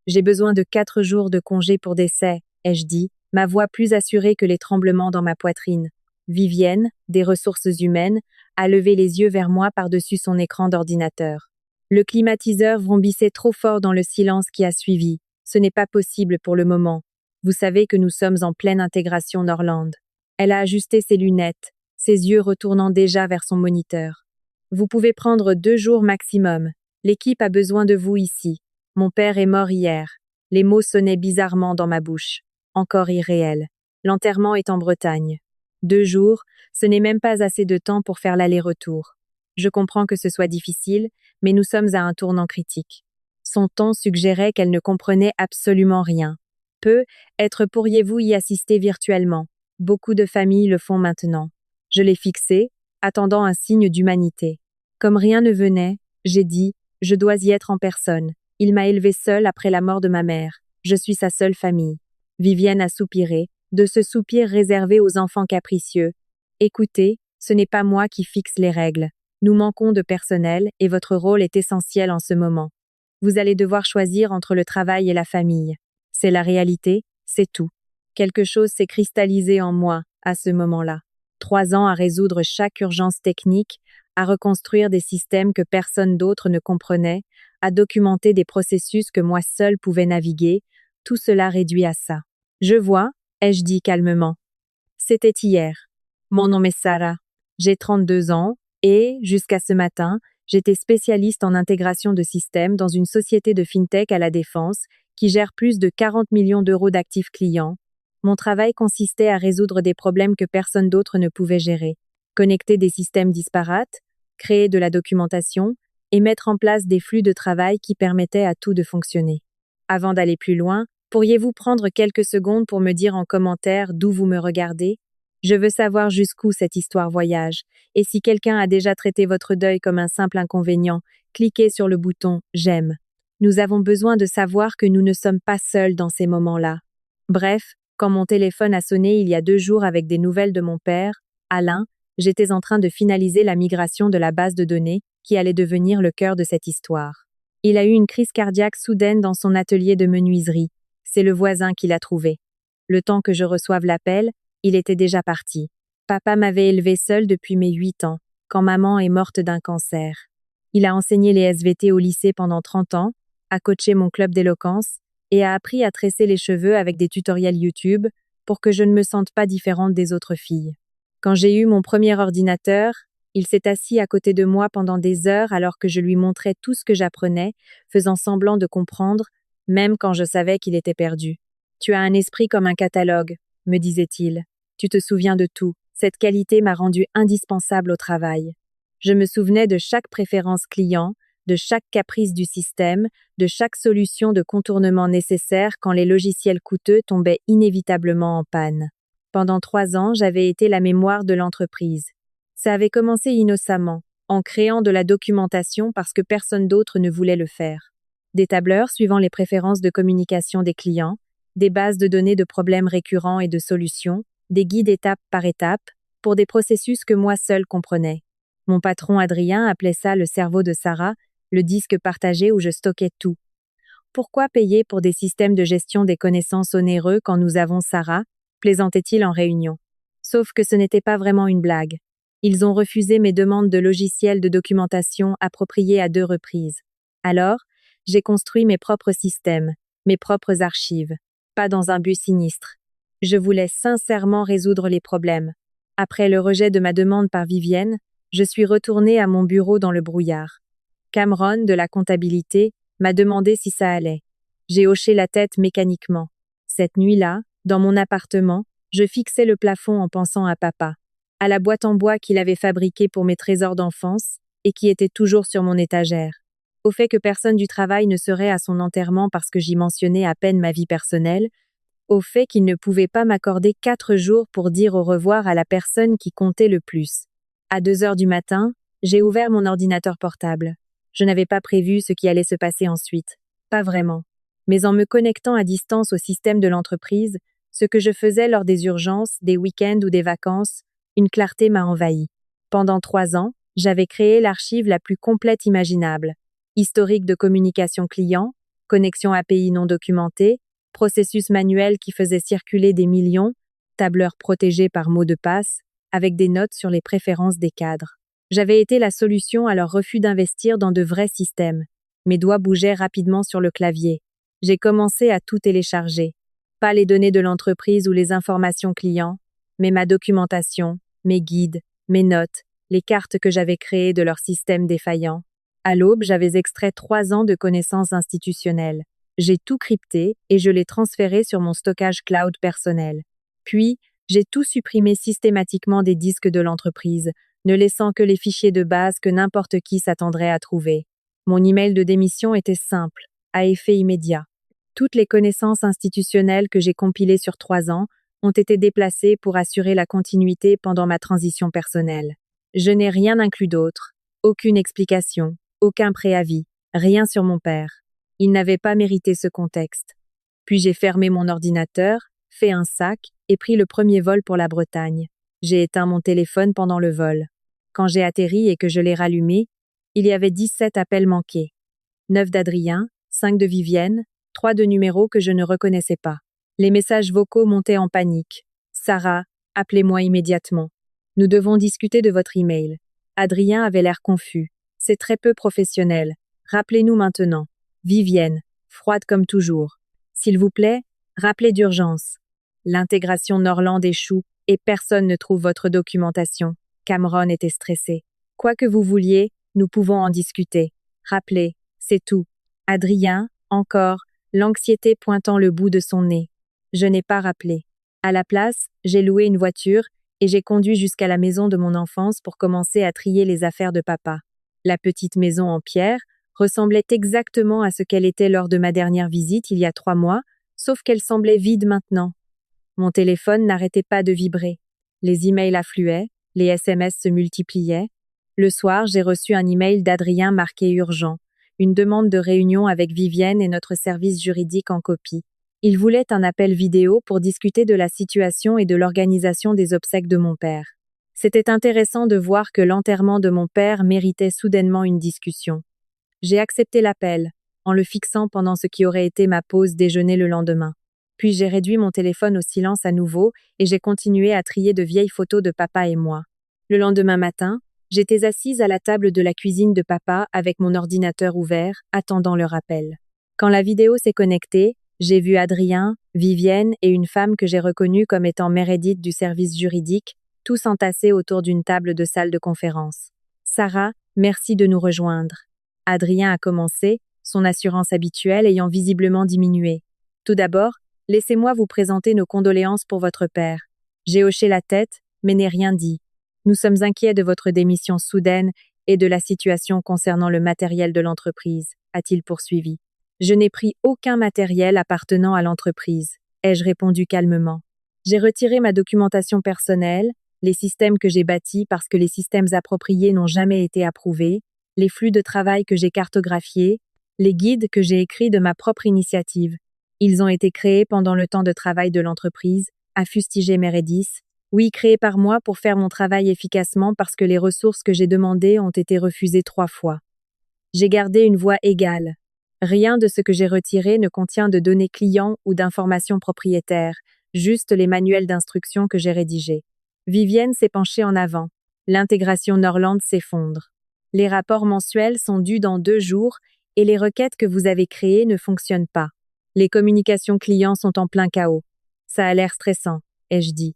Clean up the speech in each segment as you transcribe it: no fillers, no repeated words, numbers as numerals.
J'ai besoin de 4 jours de congé pour décès, ai-je dit, ma voix plus assurée que les tremblements dans ma poitrine. Vivienne, des ressources humaines, a levé les yeux vers moi par-dessus son écran d'ordinateur. Le climatiseur vrombissait trop fort dans le silence qui a suivi. Ce n'est pas possible pour le moment. Vous savez que nous sommes en pleine intégration Norland. Elle a ajusté ses lunettes, ses yeux retournant déjà vers son moniteur. Vous pouvez prendre 2 jours maximum. L'équipe a besoin de vous ici. Mon père est mort hier. Les mots sonnaient bizarrement dans ma bouche. Encore irréel. L'enterrement est en Bretagne. 2 jours, ce n'est même pas assez de temps pour faire l'aller-retour. Je comprends que ce soit difficile, mais nous sommes à un tournant critique. Son ton suggérait qu'elle ne comprenait absolument rien. Pourriez-vous y assister virtuellement? Beaucoup de familles le font maintenant. Je l'ai fixé, attendant un signe d'humanité. Comme rien ne venait, j'ai dit, je dois y être en personne. Il m'a élevée seule après la mort de ma mère. Je suis sa seule famille. Vivienne a soupiré, de ce soupir réservé aux enfants capricieux. Écoutez, ce n'est pas moi qui fixe les règles. Nous manquons de personnel et votre rôle est essentiel en ce moment. Vous allez devoir choisir entre le travail et la famille. C'est la réalité, c'est tout. Quelque chose s'est cristallisé en moi à ce moment-là. 3 ans à résoudre chaque urgence technique, à reconstruire des systèmes que personne d'autre ne comprenait, à documenter des processus que moi seule pouvais naviguer, tout cela réduit à ça. Je vois, ai-je dit calmement. C'était hier. Mon nom est Sarah. J'ai 32 ans et, jusqu'à ce matin, j'étais spécialiste en intégration de systèmes dans une société de fintech à la Défense qui gère plus de 40 millions d'euros d'actifs clients. Mon travail consistait à résoudre des problèmes que personne d'autre ne pouvait gérer, connecter des systèmes disparates, créer de la documentation et mettre en place des flux de travail qui permettaient à tout de fonctionner. Avant d'aller plus loin, pourriez-vous prendre quelques secondes pour me dire en commentaire d'où vous me regardez? Je veux savoir jusqu'où cette histoire voyage, et si quelqu'un a déjà traité votre deuil comme un simple inconvénient, cliquez sur le bouton « J'aime ». Nous avons besoin de savoir que nous ne sommes pas seuls dans ces moments-là. Bref, quand mon téléphone a sonné il y a 2 jours avec des nouvelles de mon père, Alain, j'étais en train de finaliser la migration de la base de données qui allait devenir le cœur de cette histoire. Il a eu une crise cardiaque soudaine dans son atelier de menuiserie. C'est le voisin qui l'a trouvé. Le temps que je reçoive l'appel, il était déjà parti. Papa m'avait élevée seule depuis mes 8 ans, quand maman est morte d'un cancer. Il a enseigné les SVT au lycée pendant 30 ans, a coaché mon club d'éloquence et a appris à tresser les cheveux avec des tutoriels YouTube pour que je ne me sente pas différente des autres filles. Quand j'ai eu mon premier ordinateur, il s'est assis à côté de moi pendant des heures alors que je lui montrais tout ce que j'apprenais, faisant semblant de comprendre, même quand je savais qu'il était perdu. « Tu as un esprit comme un catalogue », me disait-il. « Tu te souviens de tout. Cette qualité m'a rendu indispensable au travail. » Je me souvenais de chaque préférence client, de chaque caprice du système, de chaque solution de contournement nécessaire quand les logiciels coûteux tombaient inévitablement en panne. Pendant 3 ans, j'avais été la mémoire de l'entreprise. Ça avait commencé innocemment, en créant de la documentation parce que personne d'autre ne voulait le faire. Des tableurs suivant les préférences de communication des clients, des bases de données de problèmes récurrents et de solutions, des guides étape par étape, pour des processus que moi seule comprenais. Mon patron Adrien appelait ça le cerveau de Sarah, le disque partagé où je stockais tout. Pourquoi payer pour des systèmes de gestion des connaissances onéreux quand nous avons Sarah? Plaisantait-il en réunion. Sauf que ce n'était pas vraiment une blague. Ils ont refusé mes demandes de logiciels de documentation appropriés à 2 reprises. Alors, j'ai construit mes propres systèmes, mes propres archives, pas dans un but sinistre. Je voulais sincèrement résoudre les problèmes. Après le rejet de ma demande par Vivienne, je suis retournée à mon bureau dans le brouillard. Cameron, de la comptabilité, m'a demandé si ça allait. J'ai hoché la tête mécaniquement. Cette nuit-là, dans mon appartement, je fixais le plafond en pensant à papa, à la boîte en bois qu'il avait fabriquée pour mes trésors d'enfance et qui était toujours sur mon étagère, au fait que personne du travail ne serait à son enterrement parce que j'y mentionnais à peine ma vie personnelle, au fait qu'il ne pouvait pas m'accorder 4 jours pour dire au revoir à la personne qui comptait le plus. À 2 heures du matin, j'ai ouvert mon ordinateur portable. Je n'avais pas prévu ce qui allait se passer ensuite. Pas vraiment. Mais en me connectant à distance au système de l'entreprise, ce que je faisais lors des urgences, des week-ends ou des vacances, une clarté m'a envahi. Pendant 3 ans, j'avais créé l'archive la plus complète imaginable. Historique de communication client, connexion API non documentée, processus manuel qui faisait circuler des millions, tableur protégée par mot de passe, avec des notes sur les préférences des cadres. J'avais été la solution à leur refus d'investir dans de vrais systèmes. Mes doigts bougeaient rapidement sur le clavier. J'ai commencé à tout télécharger. Pas les données de l'entreprise ou les informations clients, mais ma documentation, mes guides, mes notes, les cartes que j'avais créées de leur système défaillant. À l'aube, j'avais extrait 3 ans de connaissances institutionnelles. J'ai tout crypté et je l'ai transféré sur mon stockage cloud personnel. Puis, j'ai tout supprimé systématiquement des disques de l'entreprise, ne laissant que les fichiers de base que n'importe qui s'attendrait à trouver. Mon email de démission était simple, à effet immédiat. Toutes les connaissances institutionnelles que j'ai compilées sur 3 ans ont été déplacées pour assurer la continuité pendant ma transition personnelle. Je n'ai rien inclus d'autre, aucune explication, aucun préavis, rien sur mon père. Il n'avait pas mérité ce contexte. Puis j'ai fermé mon ordinateur, fait un sac et pris le premier vol pour la Bretagne. J'ai éteint mon téléphone pendant le vol. Quand j'ai atterri et que je l'ai rallumé, il y avait 17 appels manqués. 9 d'Adrien, 5 de Vivienne, 3 de numéros que je ne reconnaissais pas. Les messages vocaux montaient en panique. Sarah, appelez-moi immédiatement. Nous devons discuter de votre email. Adrien avait l'air confus. C'est très peu professionnel. Rappelez-nous maintenant. Vivienne, froide comme toujours. S'il vous plaît, rappelez d'urgence. L'intégration Norland échoue et personne ne trouve votre documentation. Cameron était stressé. Quoi que vous vouliez, nous pouvons en discuter. Rappelez, c'est tout. Adrien, encore, l'anxiété pointant le bout de son nez. Je n'ai pas rappelé. À la place, j'ai loué une voiture et j'ai conduit jusqu'à la maison de mon enfance pour commencer à trier les affaires de papa. La petite maison en pierre ressemblait exactement à ce qu'elle était lors de ma dernière visite il y a 3 mois, sauf qu'elle semblait vide maintenant. Mon téléphone n'arrêtait pas de vibrer. Les emails affluaient, les SMS se multipliaient. Le soir, j'ai reçu un email d'Adrien marqué urgent, une demande de réunion avec Vivienne et notre service juridique en copie. Il voulait un appel vidéo pour discuter de la situation et de l'organisation des obsèques de mon père. C'était intéressant de voir que l'enterrement de mon père méritait soudainement une discussion. J'ai accepté l'appel, en le fixant pendant ce qui aurait été ma pause déjeuner le lendemain. Puis j'ai réduit mon téléphone au silence à nouveau et j'ai continué à trier de vieilles photos de papa et moi. Le lendemain matin, j'étais assise à la table de la cuisine de papa avec mon ordinateur ouvert, attendant le rappel. Quand la vidéo s'est connectée, j'ai vu Adrien, Vivienne et une femme que j'ai reconnue comme étant Meredith du service juridique, tous entassés autour d'une table de salle de conférence. Sarah, merci de nous rejoindre. Adrien a commencé, son assurance habituelle ayant visiblement diminué. Tout d'abord, laissez-moi vous présenter nos condoléances pour votre père. J'ai hoché la tête, mais n'ai rien dit. Nous sommes inquiets de votre démission soudaine et de la situation concernant le matériel de l'entreprise, a-t-il poursuivi. Je n'ai pris aucun matériel appartenant à l'entreprise, ai-je répondu calmement. J'ai retiré ma documentation personnelle, les systèmes que j'ai bâtis parce que les systèmes appropriés n'ont jamais été approuvés, les flux de travail que j'ai cartographiés, les guides que j'ai écrits de ma propre initiative. Ils ont été créés pendant le temps de travail de l'entreprise, a fustigé Meredith. Oui, créés par moi pour faire mon travail efficacement parce que les ressources que j'ai demandées ont été refusées 3 fois. J'ai gardé une voix égale. Rien de ce que j'ai retiré ne contient de données clients ou d'informations propriétaires, juste les manuels d'instruction que j'ai rédigés. Vivienne s'est penchée en avant. L'intégration Norland s'effondre. Les rapports mensuels sont dus dans 2 jours et les requêtes que vous avez créées ne fonctionnent pas. Les communications clients sont en plein chaos. Ça a l'air stressant, ai-je dit.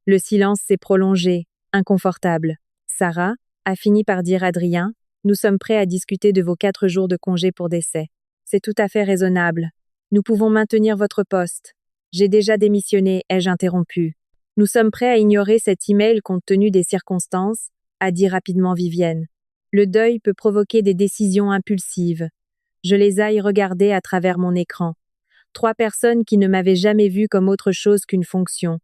Le silence s'est prolongé, inconfortable. Sarah, a fini par dire Adrien, nous sommes prêts à discuter de vos 4 jours de congé pour décès. C'est tout à fait raisonnable. Nous pouvons maintenir votre poste. J'ai déjà démissionné, ai-je interrompu. Nous sommes prêts à ignorer cet email compte tenu des circonstances, a dit rapidement Vivienne. Le deuil peut provoquer des décisions impulsives. Je les aille regarder à travers mon écran. 3 personnes qui ne m'avaient jamais vue comme autre chose qu'une fonction,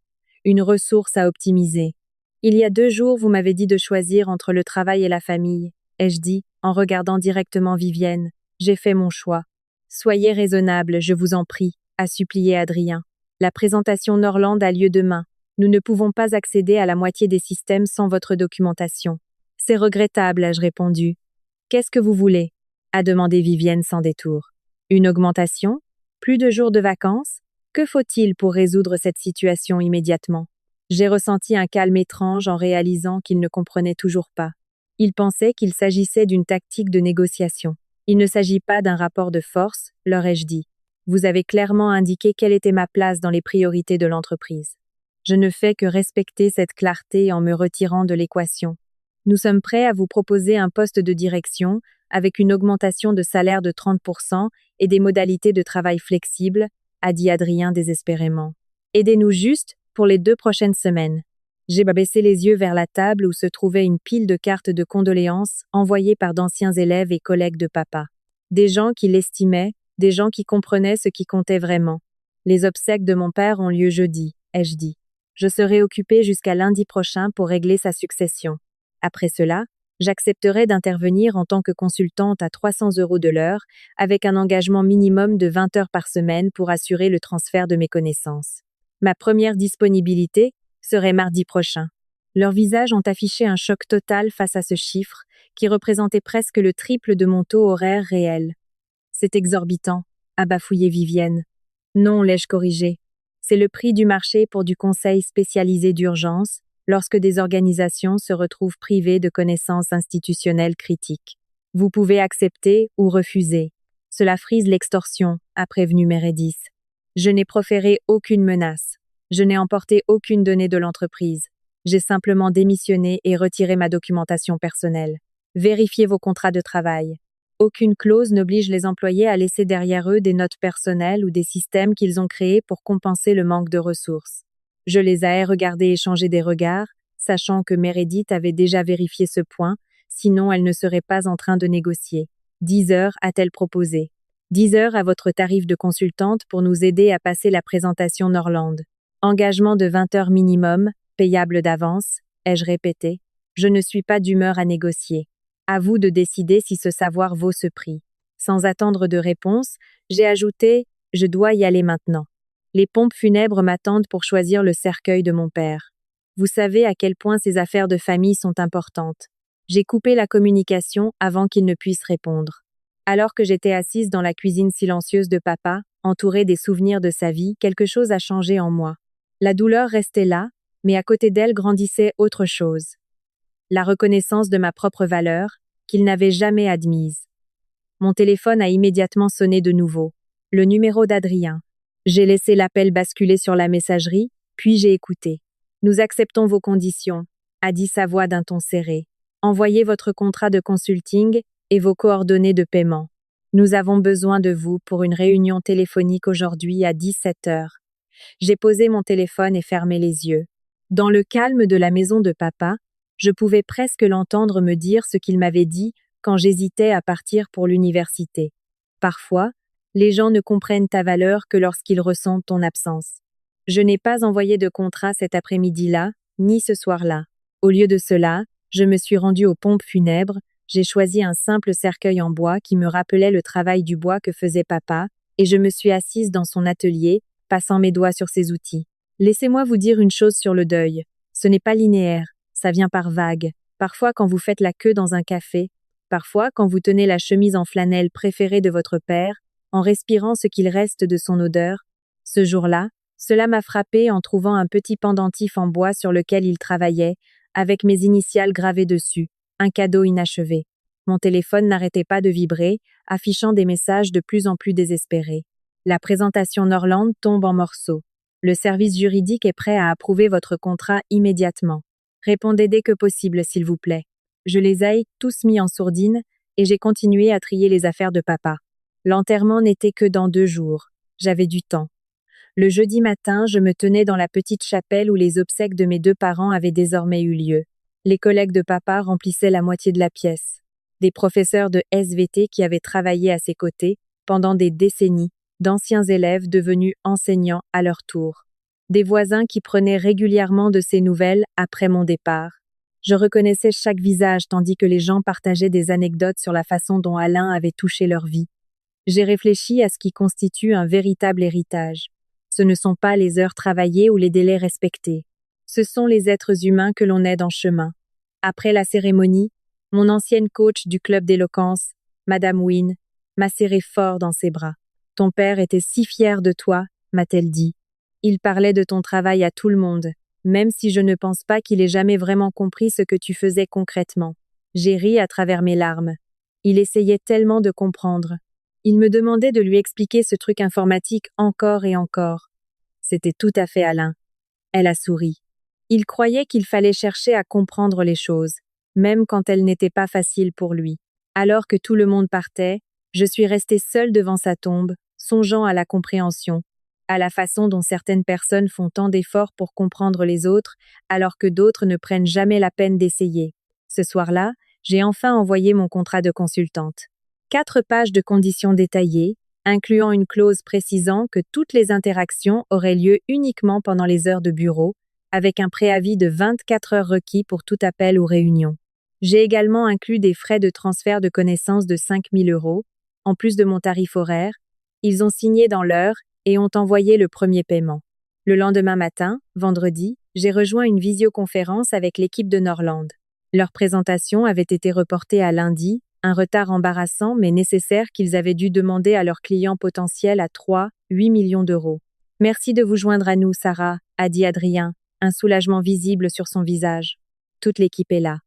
une ressource à optimiser. Il y a 2 jours, vous m'avez dit de choisir entre le travail et la famille, ai-je dit, en regardant directement Vivienne. J'ai fait mon choix. Soyez raisonnable, je vous en prie, a supplié Adrien. La présentation Norland a lieu demain. Nous ne pouvons pas accéder à la moitié des systèmes sans votre documentation. C'est regrettable, ai-je répondu. Qu'est-ce que vous voulez? A demandé Vivienne sans détour. Une augmentation? Plus de jours de vacances? Que faut-il pour résoudre cette situation immédiatement? J'ai ressenti un calme étrange en réalisant qu'il ne comprenait toujours pas. Il pensait qu'il s'agissait d'une tactique de négociation. Il ne s'agit pas d'un rapport de force, leur ai-je dit. Vous avez clairement indiqué quelle était ma place dans les priorités de l'entreprise. Je ne fais que respecter cette clarté en me retirant de l'équation. Nous sommes prêts à vous proposer un poste de direction avec une augmentation de salaire de 30% et des modalités de travail flexibles, a dit Adrien désespérément. Aidez-nous juste pour les 2 prochaines semaines. J'ai baissé les yeux vers la table où se trouvait une pile de cartes de condoléances envoyées par d'anciens élèves et collègues de papa. Des gens qui l'estimaient, des gens qui comprenaient ce qui comptait vraiment. Les obsèques de mon père ont lieu jeudi, ai-je dit. Je serai occupée jusqu'à lundi prochain pour régler sa succession. Après cela, j'accepterai d'intervenir en tant que consultante à 300 € de l'heure, avec un engagement minimum de 20 heures par semaine pour assurer le transfert de mes connaissances. Ma première disponibilité serait mardi prochain. Leurs visages ont affiché un choc total face à ce chiffre, qui représentait presque le triple de mon taux horaire réel. C'est exorbitant, a bafouillé Vivienne. Non, l'ai-je corrigé. C'est le prix du marché pour du conseil spécialisé d'urgence, lorsque des organisations se retrouvent privées de connaissances institutionnelles critiques. Vous pouvez accepter ou refuser. Cela frise l'extorsion, a prévenu Meredith. Je n'ai proféré aucune menace. Je n'ai emporté aucune donnée de l'entreprise. J'ai simplement démissionné et retiré ma documentation personnelle. Vérifiez vos contrats de travail. Aucune clause n'oblige les employés à laisser derrière eux des notes personnelles ou des systèmes qu'ils ont créés pour compenser le manque de ressources. Je les ai regardés échanger des regards, sachant que Meredith avait déjà vérifié ce point, sinon elle ne serait pas en train de négocier. 10 heures, a-t-elle proposé. 10 heures à votre tarif de consultante pour nous aider à passer la présentation Norland. Engagement de 20 heures minimum, payable d'avance, ai-je répété. Je ne suis pas d'humeur à négocier. À vous de décider si ce savoir vaut ce prix. Sans attendre de réponse, j'ai ajouté « Je dois y aller maintenant ». Les pompes funèbres m'attendent pour choisir le cercueil de mon père. Vous savez à quel point ces affaires de famille sont importantes. J'ai coupé la communication avant qu'il ne puisse répondre. Alors que j'étais assise dans la cuisine silencieuse de papa, entourée des souvenirs de sa vie, quelque chose a changé en moi. La douleur restait là, mais à côté d'elle grandissait autre chose. La reconnaissance de ma propre valeur, qu'il n'avait jamais admise. Mon téléphone a immédiatement sonné de nouveau. Le numéro d'Adrien. J'ai laissé l'appel basculer sur la messagerie, puis j'ai écouté. « Nous acceptons vos conditions », a dit sa voix d'un ton serré. « Envoyez votre contrat de consulting et vos coordonnées de paiement. Nous avons besoin de vous pour une réunion téléphonique aujourd'hui à 17 heures. » J'ai posé mon téléphone et fermé les yeux. Dans le calme de la maison de papa, je pouvais presque l'entendre me dire ce qu'il m'avait dit quand j'hésitais à partir pour l'université. Parfois, les gens ne comprennent ta valeur que lorsqu'ils ressentent ton absence. Je n'ai pas envoyé de contrat cet après-midi-là, ni ce soir-là. Au lieu de cela, je me suis rendue aux pompes funèbres, j'ai choisi un simple cercueil en bois qui me rappelait le travail du bois que faisait papa, et je me suis assise dans son atelier, passant mes doigts sur ses outils. Laissez-moi vous dire une chose sur le deuil. Ce n'est pas linéaire, ça vient par vagues. Parfois quand vous faites la queue dans un café, parfois quand vous tenez la chemise en flanelle préférée de votre père, en respirant ce qu'il reste de son odeur. Ce jour-là, cela m'a frappé en trouvant un petit pendentif en bois sur lequel il travaillait, avec mes initiales gravées dessus, un cadeau inachevé. Mon téléphone n'arrêtait pas de vibrer, affichant des messages de plus en plus désespérés. La présentation Norland tombe en morceaux. Le service juridique est prêt à approuver votre contrat immédiatement. Répondez dès que possible, s'il vous plaît. Je les ai tous mis en sourdine et j'ai continué à trier les affaires de papa. L'enterrement n'était que dans 2 jours. J'avais du temps. Le jeudi matin, je me tenais dans la petite chapelle où les obsèques de mes 2 parents avaient désormais eu lieu. Les collègues de papa remplissaient la moitié de la pièce. Des professeurs de SVT qui avaient travaillé à ses côtés pendant des décennies, d'anciens élèves devenus enseignants à leur tour. Des voisins qui prenaient régulièrement de ses nouvelles après mon départ. Je reconnaissais chaque visage tandis que les gens partageaient des anecdotes sur la façon dont Alain avait touché leur vie. J'ai réfléchi à ce qui constitue un véritable héritage. Ce ne sont pas les heures travaillées ou les délais respectés. Ce sont les êtres humains que l'on aide en chemin. Après la cérémonie, mon ancienne coach du club d'éloquence, Madame Wynne, m'a serré fort dans ses bras. Ton père était si fier de toi, m'a-t-elle dit. Il parlait de ton travail à tout le monde, même si je ne pense pas qu'il ait jamais vraiment compris ce que tu faisais concrètement. J'ai ri à travers mes larmes. Il essayait tellement de comprendre. Il me demandait de lui expliquer ce truc informatique encore et encore. C'était tout à fait Alain. Elle a souri. Il croyait qu'il fallait chercher à comprendre les choses, même quand elles n'étaient pas faciles pour lui. Alors que tout le monde partait, je suis restée seule devant sa tombe, songeant à la compréhension, à la façon dont certaines personnes font tant d'efforts pour comprendre les autres, alors que d'autres ne prennent jamais la peine d'essayer. Ce soir-là, j'ai enfin envoyé mon contrat de consultante. 4 pages de conditions détaillées, incluant une clause précisant que toutes les interactions auraient lieu uniquement pendant les heures de bureau, avec un préavis de 24 heures requis pour tout appel ou réunion. J'ai également inclus des frais de transfert de connaissances de 5 000 €, en plus de mon tarif horaire. Ils ont signé dans l'heure et ont envoyé le premier paiement. Le lendemain matin, vendredi, j'ai rejoint une visioconférence avec l'équipe de Norland. Leur présentation avait été reportée à lundi, un retard embarrassant mais nécessaire qu'ils avaient dû demander à leurs clients potentiels à 3,8 millions d'euros. Merci de vous joindre à nous, Sarah, a dit Adrien, un soulagement visible sur son visage. Toute l'équipe est là.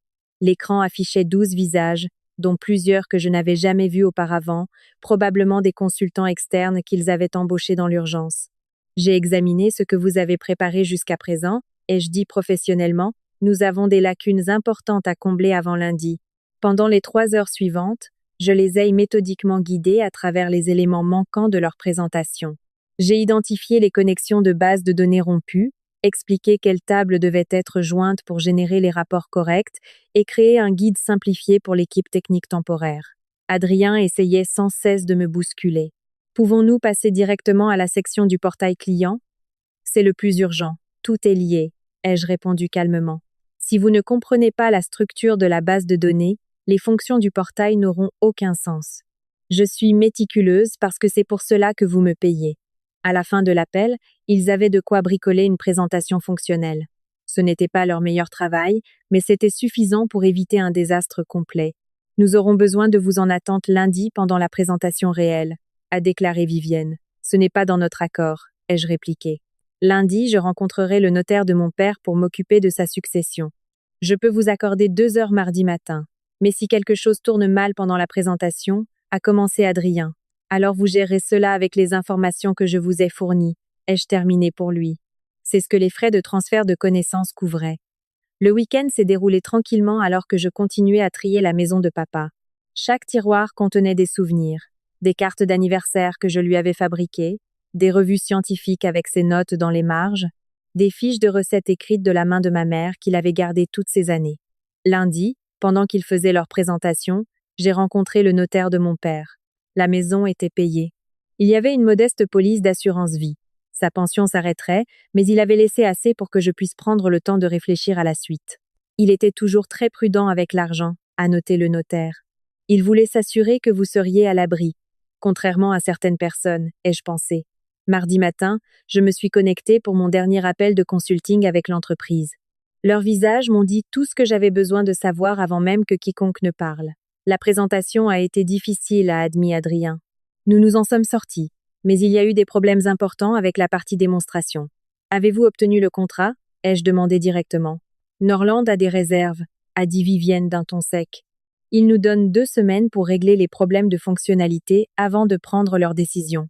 L'écran affichait 12 visages, dont plusieurs que je n'avais jamais vus auparavant, probablement des consultants externes qu'ils avaient embauchés dans l'urgence. J'ai examiné ce que vous avez préparé jusqu'à présent, et je dis professionnellement, nous avons des lacunes importantes à combler avant lundi. Pendant les 3 heures suivantes, je les ai méthodiquement guidés à travers les éléments manquants de leur présentation. J'ai identifié les connexions de bases de données rompues, expliqué quelles tables devaient être jointes pour générer les rapports corrects et créer un guide simplifié pour l'équipe technique temporaire. Adrien essayait sans cesse de me bousculer. Pouvons-nous passer directement à la section du portail client? C'est le plus urgent. Tout est lié, ai-je répondu calmement. Si vous ne comprenez pas la structure de la base de données, les fonctions du portail n'auront aucun sens. Je suis méticuleuse parce que c'est pour cela que vous me payez. À la fin de l'appel, ils avaient de quoi bricoler une présentation fonctionnelle. Ce n'était pas leur meilleur travail, mais c'était suffisant pour éviter un désastre complet. Nous aurons besoin de vous en attente lundi pendant la présentation réelle, a déclaré Vivienne. Ce n'est pas dans notre accord, ai-je répliqué. Lundi, je rencontrerai le notaire de mon père pour m'occuper de sa succession. Je peux vous accorder 2 heures mardi matin. Mais si quelque chose tourne mal pendant la présentation, a commencé Adrien. Alors vous gérez cela avec les informations que je vous ai fournies, ai-je terminé pour lui. C'est ce que les frais de transfert de connaissances couvraient. Le week-end s'est déroulé tranquillement alors que je continuais à trier la maison de papa. Chaque tiroir contenait des souvenirs, des cartes d'anniversaire que je lui avais fabriquées, des revues scientifiques avec ses notes dans les marges, des fiches de recettes écrites de la main de ma mère qu'il avait gardées toutes ces années. Lundi, pendant qu'ils faisaient leur présentation, j'ai rencontré le notaire de mon père. La maison était payée. Il y avait une modeste police d'assurance vie. Sa pension s'arrêterait, mais il avait laissé assez pour que je puisse prendre le temps de réfléchir à la suite. Il était toujours très prudent avec l'argent, a noté le notaire. Il voulait s'assurer que vous seriez à l'abri, contrairement à certaines personnes, ai-je pensé. Mardi matin, je me suis connectée pour mon dernier appel de consulting avec l'entreprise. Leurs visages m'ont dit tout ce que j'avais besoin de savoir avant même que quiconque ne parle. La présentation a été difficile, a admis Adrien. Nous nous en sommes sortis, mais il y a eu des problèmes importants avec la partie démonstration. Avez-vous obtenu le contrat? Ai-je demandé directement. Norland a des réserves, a dit Vivienne d'un ton sec. Ils nous donnent 2 semaines pour régler les problèmes de fonctionnalité avant de prendre leur décision.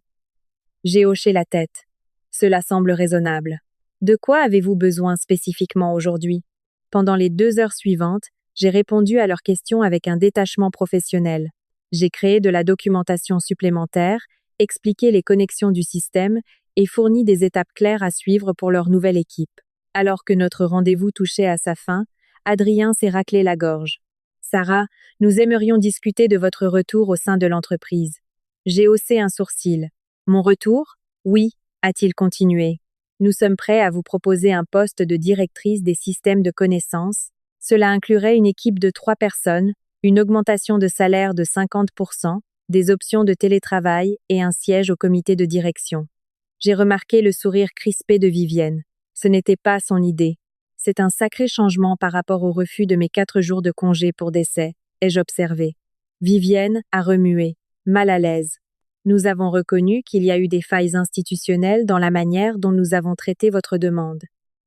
J'ai hoché la tête. Cela semble raisonnable. De quoi avez-vous besoin spécifiquement aujourd'hui? Pendant les 2 heures suivantes, j'ai répondu à leurs questions avec un détachement professionnel. J'ai créé de la documentation supplémentaire, expliqué les connexions du système et fourni des étapes claires à suivre pour leur nouvelle équipe. Alors que notre rendez-vous touchait à sa fin, Adrien s'est raclé la gorge. Sarah, nous aimerions discuter de votre retour au sein de l'entreprise. J'ai haussé un sourcil. Mon retour? Oui, a-t-il continué. Nous sommes prêts à vous proposer un poste de directrice des systèmes de connaissances. Cela inclurait une équipe de 3 personnes, une augmentation de salaire de 50%, des options de télétravail et un siège au comité de direction. J'ai remarqué le sourire crispé de Vivienne. Ce n'était pas son idée. C'est un sacré changement par rapport au refus de mes 4 jours de congé pour décès, ai-je observé. Vivienne a remué. mal à l'aise. Nous avons reconnu qu'il y a eu des failles institutionnelles dans la manière dont nous avons traité votre demande.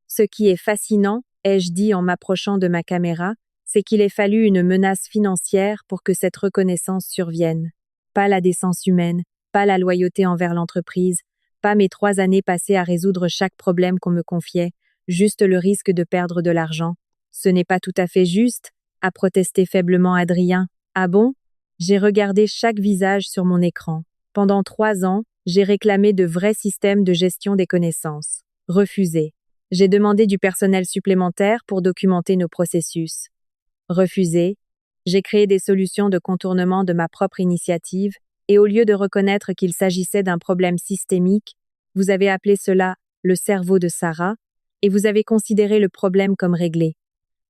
Ce qui est fascinant, ai-je dit en m'approchant de ma caméra, c'est qu'il ait fallu une menace financière pour que cette reconnaissance survienne. Pas la décence humaine, pas la loyauté envers l'entreprise, pas mes 3 années passées à résoudre chaque problème qu'on me confiait, juste le risque de perdre de l'argent. Ce n'est pas tout à fait juste, a protesté faiblement Adrien. Ah bon? J'ai regardé chaque visage sur mon écran. Pendant 3 ans, j'ai réclamé de vrais systèmes de gestion des connaissances. Refusé. J'ai demandé du personnel supplémentaire pour documenter nos processus. Refusé. J'ai créé des solutions de contournement de ma propre initiative, et au lieu de reconnaître qu'il s'agissait d'un problème systémique, vous avez appelé cela le cerveau de Sarah, et vous avez considéré le problème comme réglé.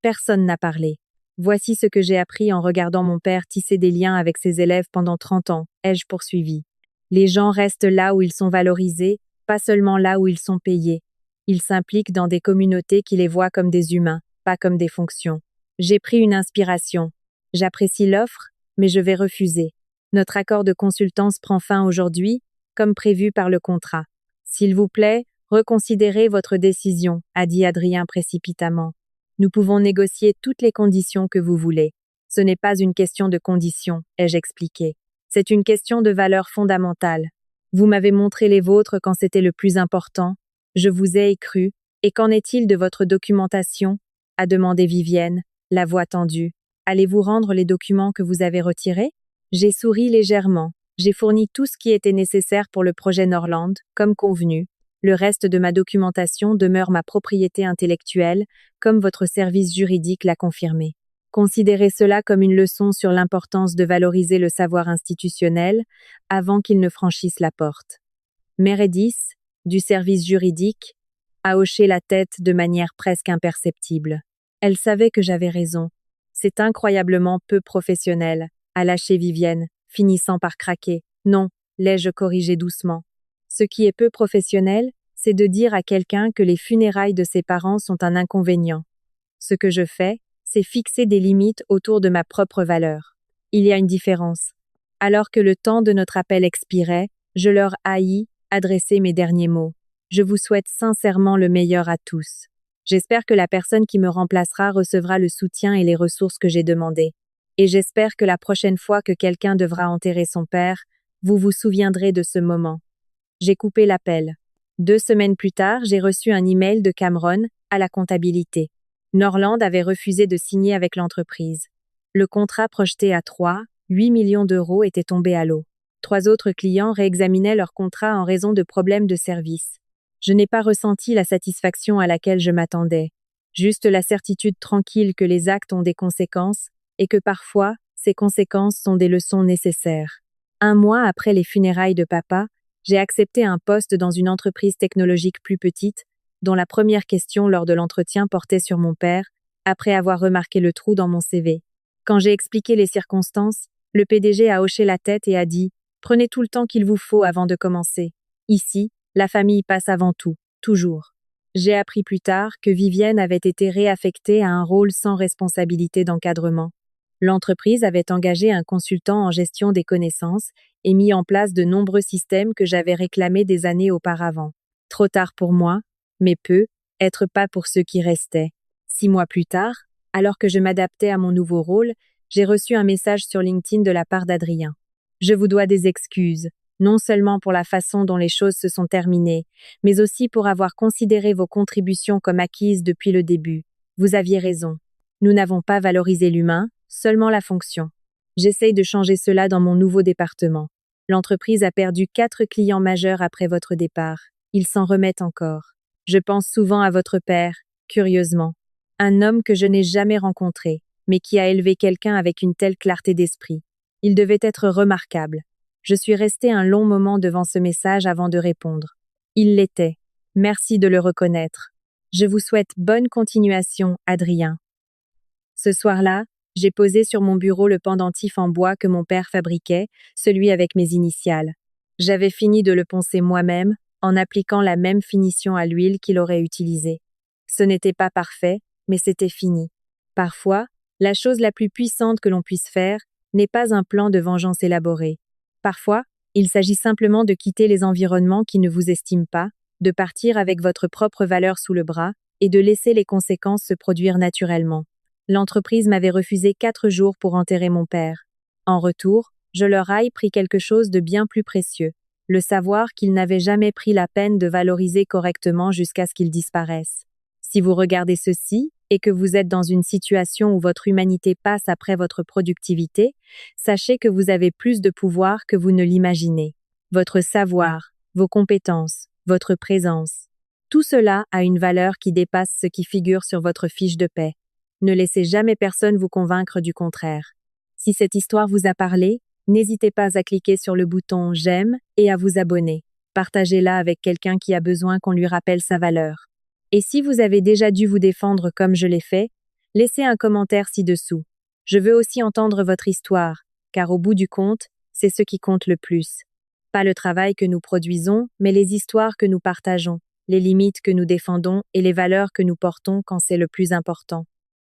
Personne n'a parlé. Voici ce que j'ai appris en regardant mon père tisser des liens avec ses élèves pendant 30 ans, ai-je poursuivi. Les gens restent là où ils sont valorisés, pas seulement là où ils sont payés. Ils s'impliquent dans des communautés qui les voient comme des humains, pas comme des fonctions. J'ai pris une inspiration. J'apprécie l'offre, mais je vais refuser. Notre accord de consultance prend fin aujourd'hui, comme prévu par le contrat. S'il vous plaît, reconsidérez votre décision, a dit Adrien précipitamment. Nous pouvons négocier toutes les conditions que vous voulez. Ce n'est pas une question de conditions, ai-je expliqué. C'est une question de valeur fondamentale. Vous m'avez montré les vôtres quand c'était le plus important. Je vous ai cru. Et qu'en est-il de votre documentation? A demandé Vivienne, la voix tendue. Allez-vous rendre les documents que vous avez retirés? J'ai souri légèrement. J'ai fourni tout ce qui était nécessaire pour le projet Norland, comme convenu. Le reste de ma documentation demeure ma propriété intellectuelle, comme votre service juridique l'a confirmé. Considérez cela comme une leçon sur l'importance de valoriser le savoir institutionnel avant qu'il ne franchisse la porte. Meredith, du service juridique, a hoché la tête de manière presque imperceptible. Elle savait que j'avais raison. C'est incroyablement peu professionnel, a lâché Vivienne, finissant par craquer. Non, l'ai-je corrigé doucement. Ce qui est peu professionnel, c'est de dire à quelqu'un que les funérailles de ses parents sont un inconvénient. Ce que je fais, c'est fixer des limites autour de ma propre valeur. Il y a une différence. Alors que le temps de notre appel expirait, je leur haïs adresser mes derniers mots. Je vous souhaite sincèrement le meilleur à tous. J'espère que la personne qui me remplacera recevra le soutien et les ressources que j'ai demandées. Et j'espère que la prochaine fois que quelqu'un devra enterrer son père, vous vous souviendrez de ce moment. J'ai coupé l'appel. 2 semaines plus tard, j'ai reçu un email de Cameron à la comptabilité. Norland avait refusé de signer avec l'entreprise. Le contrat projeté à 8 millions d'euros était tombé à l'eau. 3 autres clients réexaminaient leur contrat en raison de problèmes de service. Je n'ai pas ressenti la satisfaction à laquelle je m'attendais. Juste la certitude tranquille que les actes ont des conséquences et que parfois, ces conséquences sont des leçons nécessaires. 1 mois après les funérailles de papa, j'ai accepté un poste dans une entreprise technologique plus petite, dont la première question lors de l'entretien portait sur mon père, après avoir remarqué le trou dans mon CV. Quand j'ai expliqué les circonstances, le PDG a hoché la tête et a dit « Prenez tout le temps qu'il vous faut avant de commencer. Ici, la famille passe avant tout, toujours. » J'ai appris plus tard que Vivienne avait été réaffectée à un rôle sans responsabilité d'encadrement. L'entreprise avait engagé un consultant en gestion des connaissances et mis en place de nombreux systèmes que j'avais réclamés des années auparavant. Trop tard pour moi, mais être pas pour ceux qui restaient. 6 mois plus tard, alors que je m'adaptais à mon nouveau rôle, j'ai reçu un message sur LinkedIn de la part d'Adrien. Je vous dois des excuses, non seulement pour la façon dont les choses se sont terminées, mais aussi pour avoir considéré vos contributions comme acquises depuis le début. Vous aviez raison. Nous n'avons pas valorisé l'humain, seulement la fonction. J'essaye de changer cela dans mon nouveau département. L'entreprise a perdu 4 clients majeurs après votre départ. Ils s'en remettent encore. Je pense souvent à votre père, curieusement. Un homme que je n'ai jamais rencontré, mais qui a élevé quelqu'un avec une telle clarté d'esprit. Il devait être remarquable. Je suis restée un long moment devant ce message avant de répondre. Il l'était. Merci de le reconnaître. Je vous souhaite bonne continuation, Adrien. Ce soir-là, j'ai posé sur mon bureau le pendentif en bois que mon père fabriquait, celui avec mes initiales. J'avais fini de le poncer moi-même, en appliquant la même finition à l'huile qu'il aurait utilisée. Ce n'était pas parfait, mais c'était fini. Parfois, la chose la plus puissante que l'on puisse faire n'est pas un plan de vengeance élaboré. Parfois, il s'agit simplement de quitter les environnements qui ne vous estiment pas, de partir avec votre propre valeur sous le bras et de laisser les conséquences se produire naturellement. L'entreprise m'avait refusé 4 jours pour enterrer mon père. En retour, je leur ai pris quelque chose de bien plus précieux, le savoir qu'ils n'avaient jamais pris la peine de valoriser correctement jusqu'à ce qu'ils disparaissent. Si vous regardez ceci, et que vous êtes dans une situation où votre humanité passe après votre productivité, sachez que vous avez plus de pouvoir que vous ne l'imaginez. Votre savoir, vos compétences, votre présence. Tout cela a une valeur qui dépasse ce qui figure sur votre fiche de paie. Ne laissez jamais personne vous convaincre du contraire. Si cette histoire vous a parlé, n'hésitez pas à cliquer sur le bouton « J'aime » et à vous abonner. Partagez-la avec quelqu'un qui a besoin qu'on lui rappelle sa valeur. Et si vous avez déjà dû vous défendre comme je l'ai fait, laissez un commentaire ci-dessous. Je veux aussi entendre votre histoire, car au bout du compte, c'est ce qui compte le plus. Pas le travail que nous produisons, mais les histoires que nous partageons, les limites que nous défendons et les valeurs que nous portons quand c'est le plus important.